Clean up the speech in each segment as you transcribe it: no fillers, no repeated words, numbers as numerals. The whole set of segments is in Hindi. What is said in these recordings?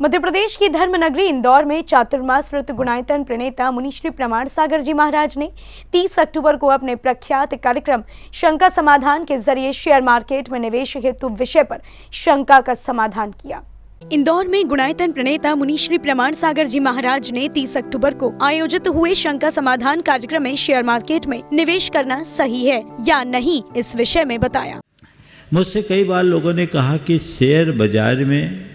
मध्य प्रदेश की धर्म नगरी इंदौर में चातुर्मास व्रत गुणायतन प्रणेता मुनिश्री प्रमाण सागर जी महाराज ने 30 अक्टूबर को अपने प्रख्यात कार्यक्रम शंका समाधान के जरिए शेयर मार्केट में निवेश हेतु विषय पर शंका का समाधान किया। इंदौर में गुणायतन प्रणेता मुनिश्री प्रमाण सागर जी महाराज ने 30 अक्टूबर को आयोजित हुए शंका समाधान कार्यक्रम में शेयर मार्केट में निवेश करना सही है या नहीं, इस विषय में बताया। मुझसे कई बार लोगों ने कहा कि शेयर बाजार में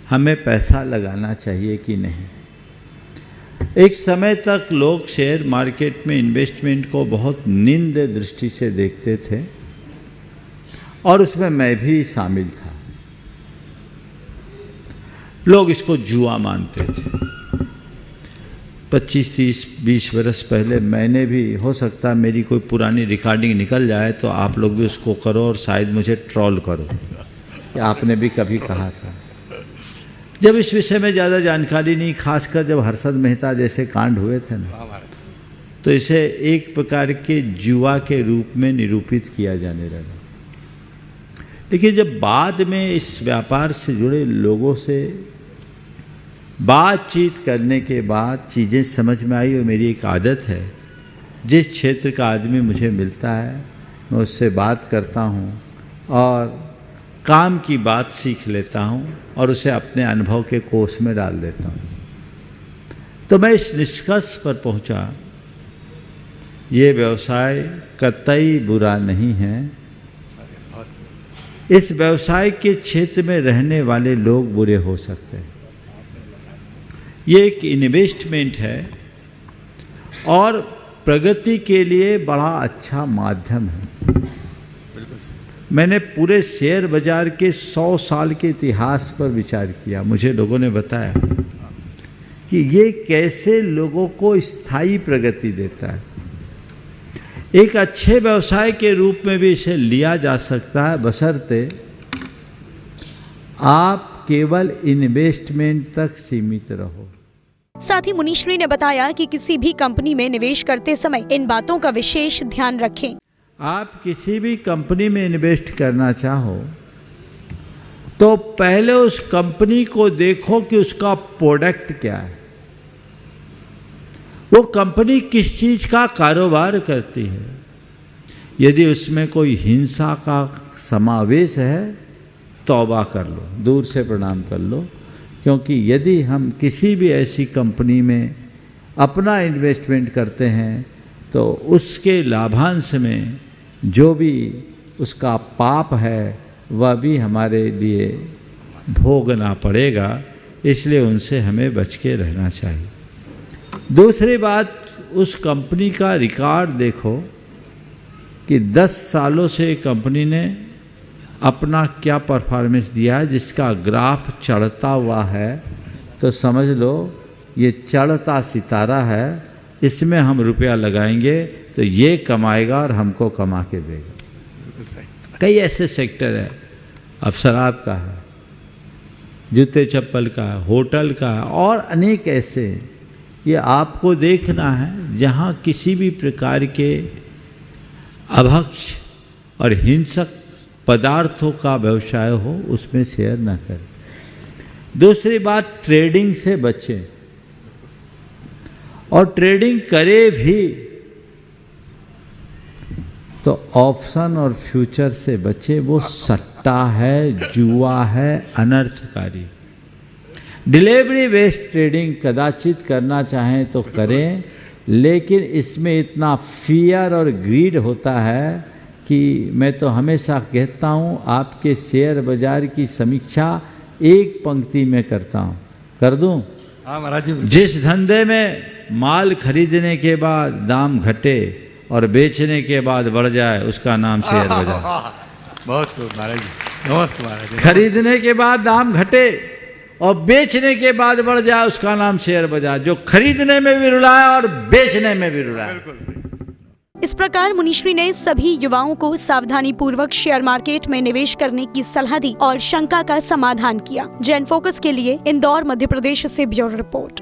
हमें पैसा लगाना चाहिए कि नहीं। एक समय तक लोग शेयर मार्केट में इन्वेस्टमेंट को बहुत निंद दृष्टि से देखते थे और उसमें मैं भी शामिल था। लोग इसको जुआ मानते थे। 25, 30, 20 वर्ष पहले मैंने भी, हो सकता मेरी कोई पुरानी रिकॉर्डिंग निकल जाए तो आप लोग भी उसको करो और शायद मुझे ट्रोल करो कि आपने भी कभी कहा था। जब इस विषय में ज़्यादा जानकारी नहीं, खासकर जब हर्षद मेहता जैसे कांड हुए थे ना, तो इसे एक प्रकार के जुआ के रूप में निरूपित किया जाने लगा। लेकिन जब बाद में इस व्यापार से जुड़े लोगों से बातचीत करने के बाद चीज़ें समझ में आई, और मेरी एक आदत है, जिस क्षेत्र का आदमी मुझे मिलता है मैं उससे बात करता हूँ और काम की बात सीख लेता हूँ और उसे अपने अनुभव के कोष में डाल देता हूँ। तो मैं इस निष्कर्ष पर पहुँचा, ये व्यवसाय कतई बुरा नहीं है। इस व्यवसाय के क्षेत्र में रहने वाले लोग बुरे हो सकते हैं। ये एक इन्वेस्टमेंट है और प्रगति के लिए बड़ा अच्छा माध्यम है। मैंने पूरे शेयर बाजार के 100 साल के इतिहास पर विचार किया। मुझे लोगों ने बताया कि ये कैसे लोगों को स्थायी प्रगति देता है। एक अच्छे व्यवसाय के रूप में भी इसे लिया जा सकता है, बशर्ते आप केवल इन्वेस्टमेंट तक सीमित रहो। साथ ही मुनिश्री ने बताया कि किसी भी कंपनी में निवेश करते समय इन बातों का विशेष ध्यान रखें। आप किसी भी कंपनी में इन्वेस्ट करना चाहो तो पहले उस कंपनी को देखो कि उसका प्रोडक्ट क्या है, वो कंपनी किस चीज का कारोबार करती है। यदि उसमें कोई हिंसा का समावेश है, तौबा कर लो, दूर से प्रणाम कर लो, क्योंकि यदि हम किसी भी ऐसी कंपनी में अपना इन्वेस्टमेंट करते हैं तो उसके लाभांश में जो भी उसका पाप है वह भी हमारे लिए भोगना पड़ेगा। इसलिए उनसे हमें बच के रहना चाहिए। दूसरी बात, उस कंपनी का रिकॉर्ड देखो कि 10 सालों से कंपनी ने अपना क्या परफॉर्मेंस दिया है। जिसका ग्राफ चढ़ता हुआ है तो समझ लो ये चढ़ता सितारा है, इसमें हम रुपया लगाएंगे तो ये कमाएगा और हमको कमा के देगा। कई ऐसे सेक्टर है, अब शराब का है, जूते चप्पल का है, होटल का है और अनेक ऐसे। ये आपको देखना है जहाँ किसी भी प्रकार के अभक्ष और हिंसक पदार्थों का व्यवसाय हो, उसमें शेयर न करें। दूसरी बात, ट्रेडिंग से बचें, और ट्रेडिंग करे भी तो ऑप्शन और फ्यूचर से बचे। वो सट्टा है, जुआ है, अनर्थकारी। डिलीवरी बेस्ड ट्रेडिंग कदाचित करना चाहें तो करें, लेकिन इसमें इतना फियर और ग्रीड होता है कि मैं तो हमेशा कहता हूँ आपके शेयर बाजार की समीक्षा एक पंक्ति में करता हूँ। कर दूँ? हाँ महाराज जी। जिस धंधे में माल खरीदने के बाद दाम घटे और बेचने के बाद बढ़ जाए, उसका नाम शेयर बाजार। बहुत खूब महाराज जी, नमस्ते महाराज जी। खरीदने के बाद दाम घटे और बेचने के बाद बढ़ जाए, उसका नाम शेयर बाजार। जो खरीदने में भी रुला है और बेचने में भी रुला है। इस प्रकार मुनिश्री ने सभी युवाओं को सावधानी पूर्वक शेयर मार्केट में निवेश करने की सलाह दी और शंका का समाधान किया। जैन फोकस के लिए इंदौर मध्य प्रदेश से ब्यूरो रिपोर्ट।